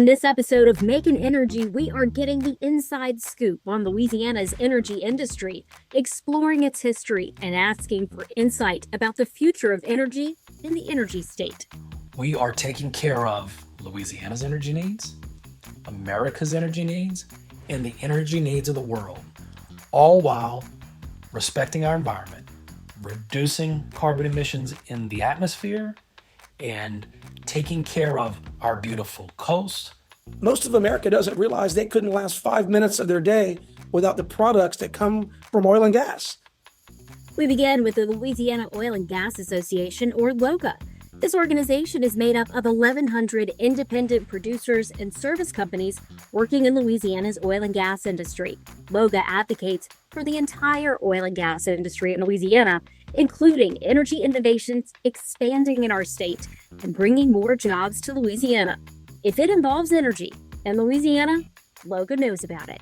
On this episode of Making Energy, we are getting the inside scoop on Louisiana's energy industry, exploring its history and asking for insight about the future of energy in the energy state. We are taking care of Louisiana's energy needs, America's energy needs, and the energy needs of the world, all while respecting our environment, reducing carbon emissions in the atmosphere, and taking care of our beautiful coast. Most of America doesn't realize they couldn't last 5 minutes of their day without the products that come from oil and gas. We begin with the Louisiana Oil and Gas Association, or LOGA. This organization is made up of 1,100 independent producers and service companies working in Louisiana's oil and gas industry. LOGA advocates for the entire oil and gas industry in Louisiana, including energy innovations expanding in our state and bringing more jobs to Louisiana. If it involves energy in Louisiana, LOGA knows about it.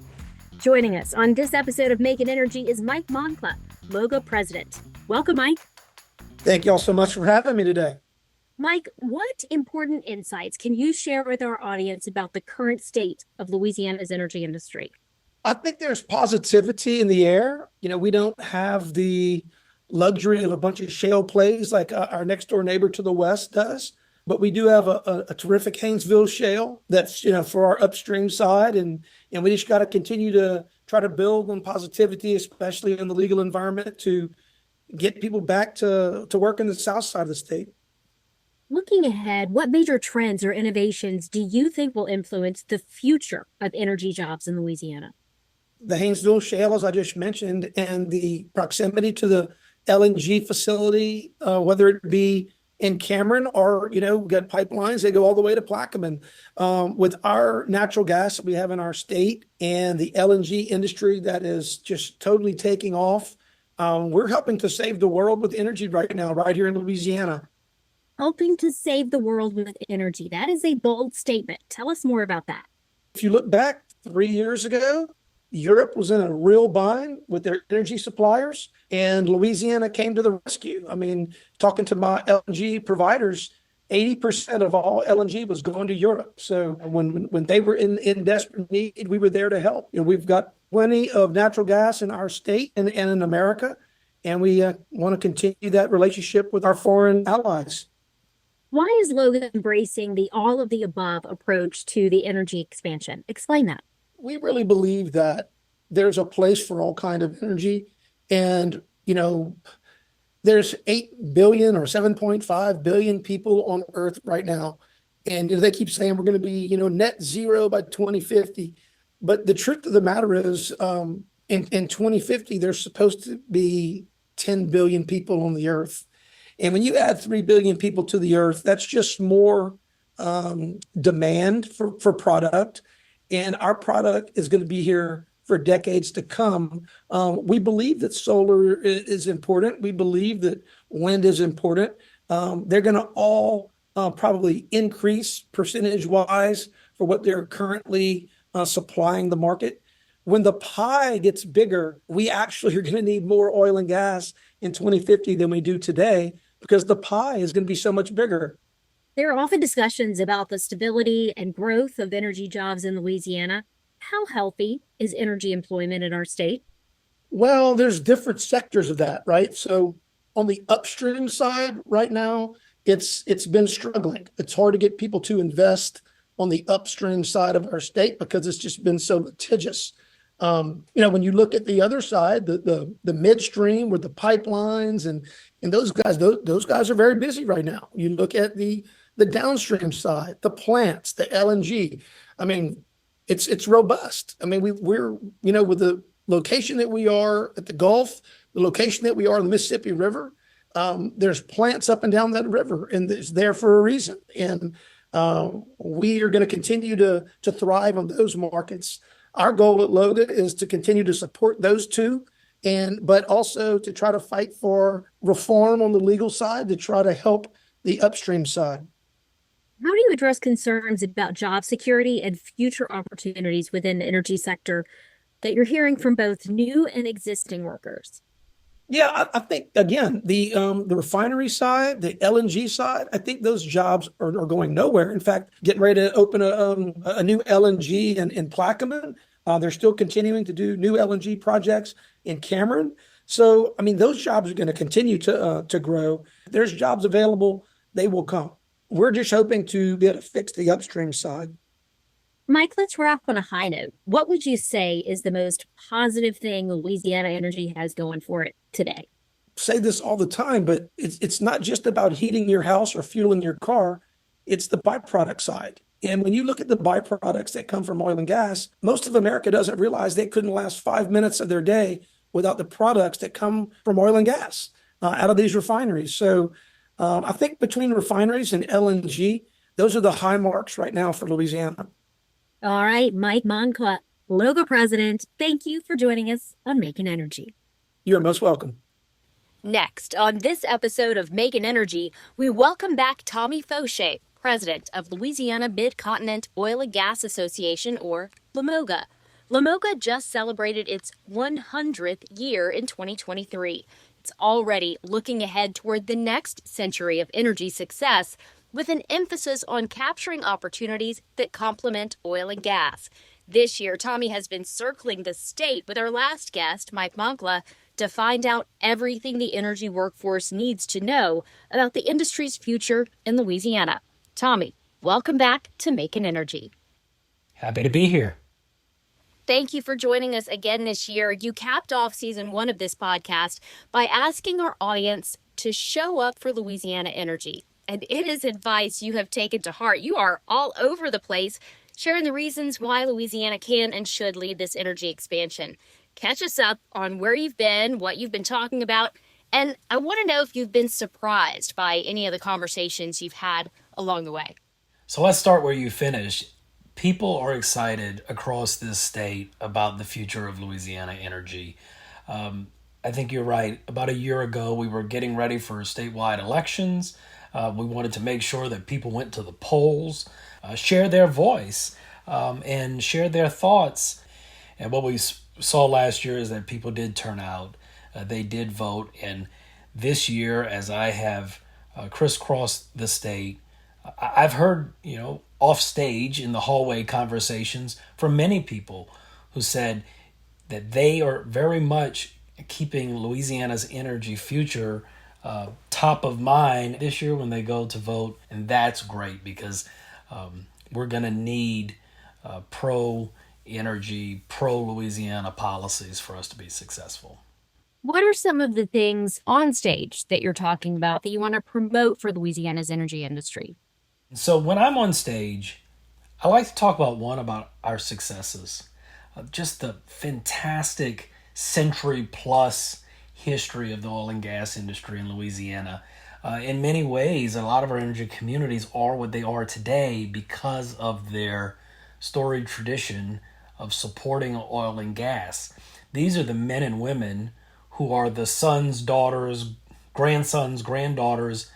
Joining us on this episode of Making Energy is Mike Moncla, LOGA president. Welcome, Mike. Thank you all so much for having me today. Mike, what important insights can you share with our audience about the current state of Louisiana's energy industry? I think there's positivity in the air. We don't have the luxury of a bunch of shale plays like our next door neighbor to the west does, but we do have a terrific Haynesville shale that's, for our upstream side. And we just got to continue to try to build on positivity, especially in the legal environment, to get people back to work in the south side of the state. Looking ahead, what major trends or innovations do you think will influence the future of energy jobs in Louisiana? The Haynesville shale, as I just mentioned, and the proximity to the LNG facility, whether it be in Cameron or, we got pipelines that go all the way to Plaquemine. With our natural gas that we have in our state and the LNG industry that is just totally taking off, we're helping to save the world with energy right now, right here in Louisiana. Helping to save the world with energy. That is a bold statement. Tell us more about that. If you look back 3 years ago, Europe was in a real bind with their energy suppliers, and Louisiana came to the rescue. I mean, talking to my LNG providers, 80% of all LNG was going to Europe. So when they were in desperate need, we were there to help. We've got plenty of natural gas in our state and in America, and we want to continue that relationship with our foreign allies. Why is LOGA embracing the all of the above approach to the energy expansion? Explain that. We really believe that there's a place for all kind of energy. And, there's 8 billion or 7.5 billion people on Earth right now. And they keep saying we're going to be, net zero by 2050. But the truth of the matter is, in 2050, there's supposed to be 10 billion people on the Earth. And when you add 3 billion people to the Earth, that's just more demand for product. And our product is going to be here for decades to come. We believe that solar is important. We believe that wind is important. They're going to all probably increase percentage-wise for what they're currently supplying the market. When the pie gets bigger, we actually are going to need more oil and gas in 2050 than we do today, because the pie is going to be so much bigger. There are often discussions about the stability and growth of energy jobs in Louisiana. How healthy is energy employment in our state? Well, there's different sectors of that, right? So on the upstream side right now, it's been struggling. It's hard to get people to invest on the upstream side of our state because it's just been so litigious. When you look at the other side, the midstream with the pipelines and those guys are very busy right now. You look at the downstream side, the plants, the LNG. I mean, it's robust. I mean, we're with the location that we are at the Gulf, the location that we are in the Mississippi River, there's plants up and down that river, and it's there for a reason. And we are going to continue to thrive on those markets. Our goal at LOGA is to continue to support those two, but also to try to fight for reform on the legal side to try to help the upstream side. How do you address concerns about job security and future opportunities within the energy sector that you're hearing from both new and existing workers? Yeah, I think again the refinery side, the LNG side, I think those jobs are going nowhere. In fact, getting ready to open a new LNG in Plaquemine. They're still continuing to do new LNG projects in Cameron. So I mean, those jobs are going to continue to grow. If there's jobs available, they will come. We're just hoping to be able to fix the upstream side. Mike, let's wrap on a high note. What would you say is the most positive thing Louisiana Energy has going for it today? Say this all the time, but it's not just about heating your house or fueling your car. It's the byproduct side. And when you look at the byproducts that come from oil and gas, most of America doesn't realize they couldn't last 5 minutes of their day without the products that come from oil and gas out of these refineries. So I think between refineries and LNG, those are the high marks right now for Louisiana. All right, Mike Moncla, LOGA president, thank you for joining us on Making Energy. You're most welcome. Next, on this episode of Making Energy, we welcome back Tommy Faucheux, president of Louisiana Mid-Continent Oil and Gas Association, or LMOGA. LMOGA just celebrated its 100th year in 2023. It's already looking ahead toward the next century of energy success, with an emphasis on capturing opportunities that complement oil and gas. This year, Tommy has been circling the state with our last guest, Mike Moncla, to find out everything the energy workforce needs to know about the industry's future in Louisiana. Tommy, welcome back to Making Energy. Happy to be here. Thank you for joining us again this year. You capped off season 1 of this podcast by asking our audience to show up for Louisiana Energy. And it is advice you have taken to heart. You are all over the place, sharing the reasons why Louisiana can and should lead this energy expansion. Catch us up on where you've been, what you've been talking about, and I want to know if you've been surprised by any of the conversations you've had along the way. So let's start where you finished. People are excited across this state about the future of Louisiana energy. I think you're right. About a year ago, we were getting ready for statewide elections. We wanted to make sure that people went to the polls, share their voice, and share their thoughts. And what we saw last year is that people did turn out. They did vote. And this year, as I have crisscrossed the state, I've heard, off stage in the hallway conversations from many people who said that they are very much keeping Louisiana's energy future top of mind this year when they go to vote. And that's great because we're going to need pro-energy, pro-Louisiana policies for us to be successful. What are some of the things on stage that you're talking about that you want to promote for Louisiana's energy industry? So when I'm on stage, I like to talk about our successes, just the fantastic century plus history of the oil and gas industry in Louisiana. In many ways, a lot of our energy communities are what they are today because of their storied tradition of supporting oil and gas. These are the men and women who are the sons, daughters, grandsons, granddaughters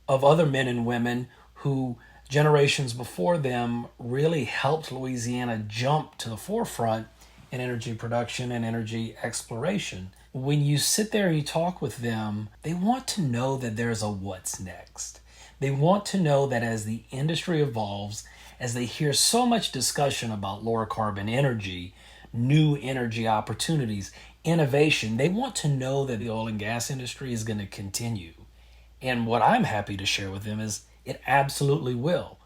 of other men and women who generations before them really helped Louisiana jump to the forefront in energy production and energy exploration. When you sit there and you talk with them, they want to know that there's a what's next. They want to know that as the industry evolves, as they hear so much discussion about lower carbon energy, new energy opportunities, innovation, they want to know that the oil and gas industry is going to continue. And what I'm happy to share with them is it absolutely will.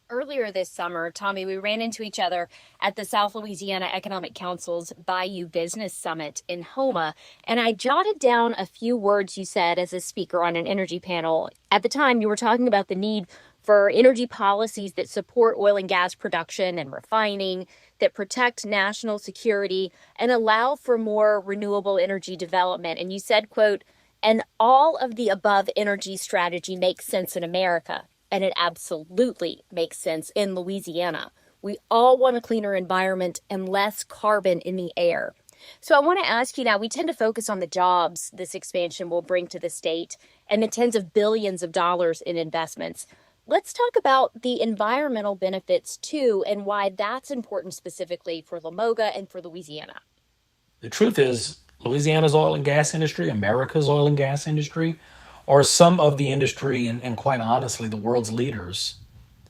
Earlier this summer, Tommy, we ran into each other at the South Louisiana Economic Council's Bayou Business Summit in Houma, and I jotted down a few words you said as a speaker on an energy panel. At the time, you were talking about the need for energy policies that support oil and gas production and refining, that protect national security, and allow for more renewable energy development. And you said, quote, "And all of the above energy strategy makes sense in America." And it absolutely makes sense in Louisiana. We all want a cleaner environment and less carbon in the air. So I want to ask you now, we tend to focus on the jobs this expansion will bring to the state and the tens of billions of dollars in investments. Let's talk about the environmental benefits too, and why that's important specifically for LMOGA and for Louisiana. The truth is, Louisiana's oil and gas industry, America's oil and gas industry, are some of the industry and quite honestly, the world's leaders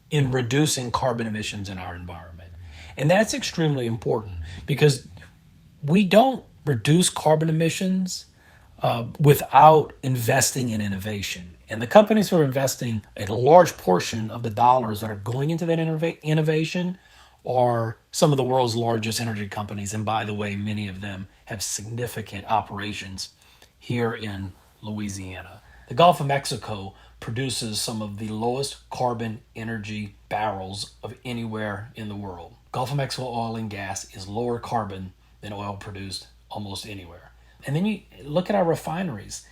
in reducing carbon emissions in our environment. And that's extremely important because we don't reduce carbon emissions without investing in innovation. And the companies who are investing a large portion of the dollars that are going into that innovation are some of the world's largest energy companies. And by the way, many of them have significant operations here in Louisiana. The Gulf of Mexico produces some of the lowest carbon energy barrels of anywhere in the world. Gulf of Mexico oil and gas is lower carbon than oil produced almost anywhere. And then you look at our refineries.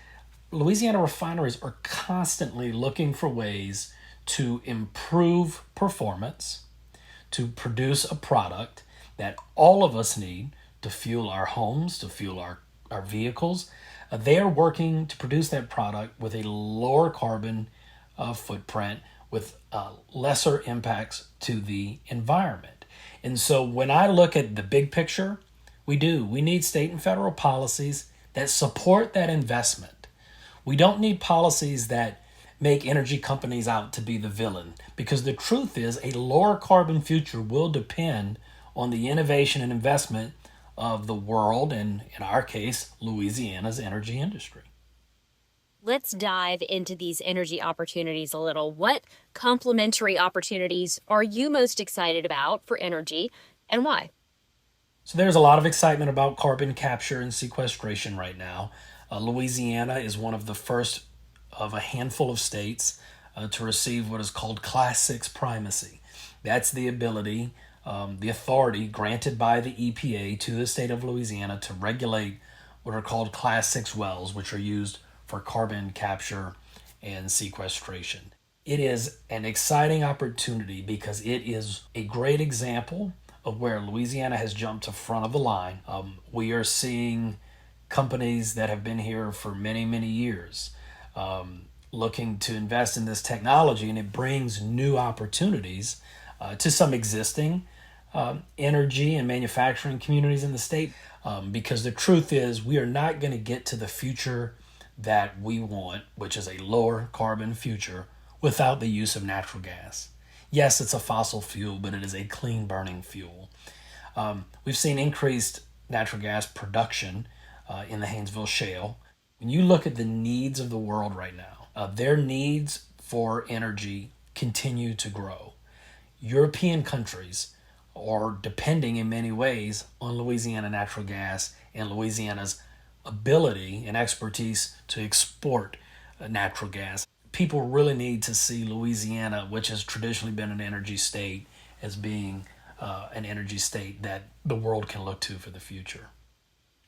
Louisiana refineries are constantly looking for ways to improve performance, to produce a product that all of us need to fuel our homes, to fuel our vehicles. They are working to produce that product with a lower carbon footprint, with lesser impacts to the environment. And so when I look at the big picture, we need state and federal policies that support that investment. We don't need policies that make energy companies out to be the villain, because the truth is a lower carbon future will depend on the innovation and investment of the world, and in our case, Louisiana's energy industry. Let's dive into these energy opportunities a little. What complementary opportunities are you most excited about for energy and why? So there's a lot of excitement about carbon capture and sequestration right now. Louisiana is one of the first of a handful of states to receive what is called Class 6 primacy. That's the ability, the authority granted by the EPA to the state of Louisiana to regulate what are called Class 6 wells, which are used for carbon capture and sequestration. It is an exciting opportunity because it is a great example of where Louisiana has jumped to front of the line. We are seeing companies that have been here for many, many years looking to invest in this technology, and it brings new opportunities to some existing energy and manufacturing communities in the state. Because the truth is, we are not going to get to the future that we want, which is a lower carbon future, without the use of natural gas. Yes, it's a fossil fuel, but it is a clean burning fuel. We've seen increased natural gas production in the Haynesville Shale. When you look at the needs of the world right now, their needs for energy continue to grow. European countries are depending in many ways on Louisiana natural gas and Louisiana's ability and expertise to export natural gas. People really need to see Louisiana, which has traditionally been an energy state, as being an energy state that the world can look to for the future.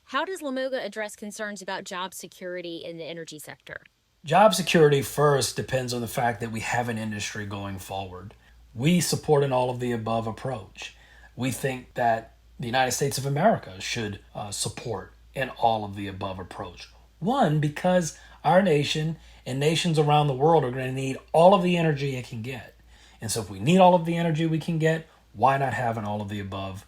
How does LMOGA address concerns about job security in the energy sector? Job security first depends on the fact that we have an industry going forward. We support an all of the above approach. We think that the United States of America should support an all of the above approach. One, because our nation and nations around the world are going to need all of the energy it can get. And so if we need all of the energy we can get, why not have an all of the above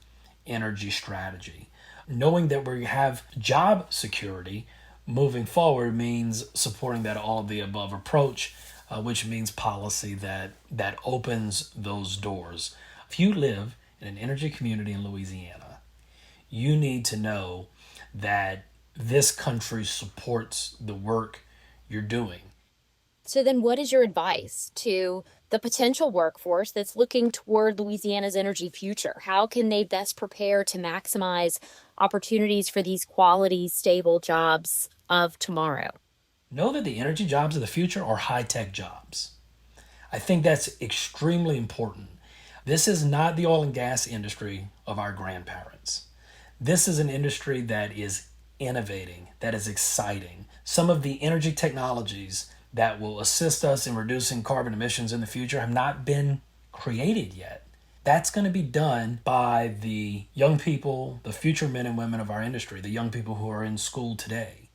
energy strategy? Knowing that we have job security moving forward means supporting that all of the above approach, which means policy that opens those doors. If you live in an energy community in Louisiana, you need to know that this country supports the work you're doing. So then what is your advice to the potential workforce that's looking toward Louisiana's energy future? How can they best prepare to maximize opportunities for these quality, stable jobs of tomorrow? Know that the energy jobs of the future are high-tech jobs. I think that's extremely important. This is not the oil and gas industry of our grandparents. This is an industry that is innovating, that is exciting. Some of the energy technologies that will assist us in reducing carbon emissions in the future have not been created yet. That's going to be done by the young people, the future men and women of our industry, the young people who are in school today.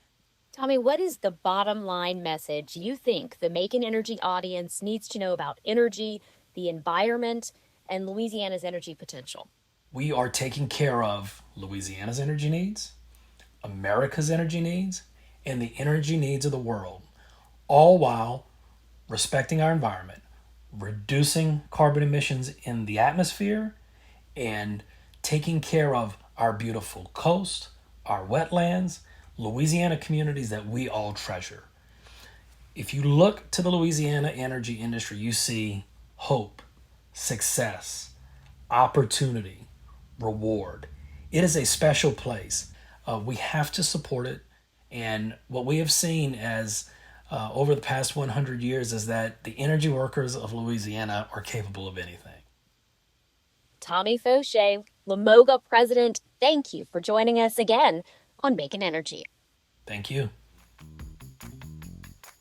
Tommy, what is the bottom line message you think the Make an Energy audience needs to know about energy, the environment, and Louisiana's energy potential? We are taking care of Louisiana's energy needs, America's energy needs and the energy needs of the world, all while respecting our environment, reducing carbon emissions in the atmosphere, and taking care of our beautiful coast, our wetlands, Louisiana communities that we all treasure. If you look to the Louisiana energy industry, you see hope, success, opportunity, reward. It is a special place. We have to support it. And what we have seen as over the past 100 years is that the energy workers of Louisiana are capable of anything. Tommy Faucheux, LMOGA president, thank you for joining us again on Making Energy. Thank you.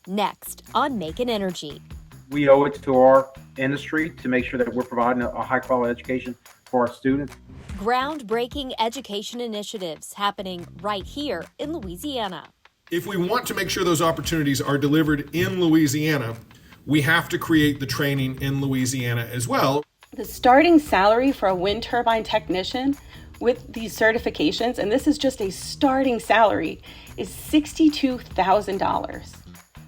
Next on Making Energy. We owe it to our industry to make sure that we're providing a high quality education for our students. Groundbreaking education initiatives happening right here in Louisiana. If we want to make sure those opportunities are delivered in Louisiana, we have to create the training in Louisiana as well. The starting salary for a wind turbine technician with these certifications, and this is just a starting salary, is $62,000.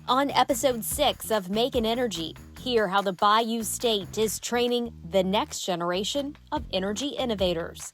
On episode 6 of Making Energy, hear how the Bayou State is training the next generation of energy innovators.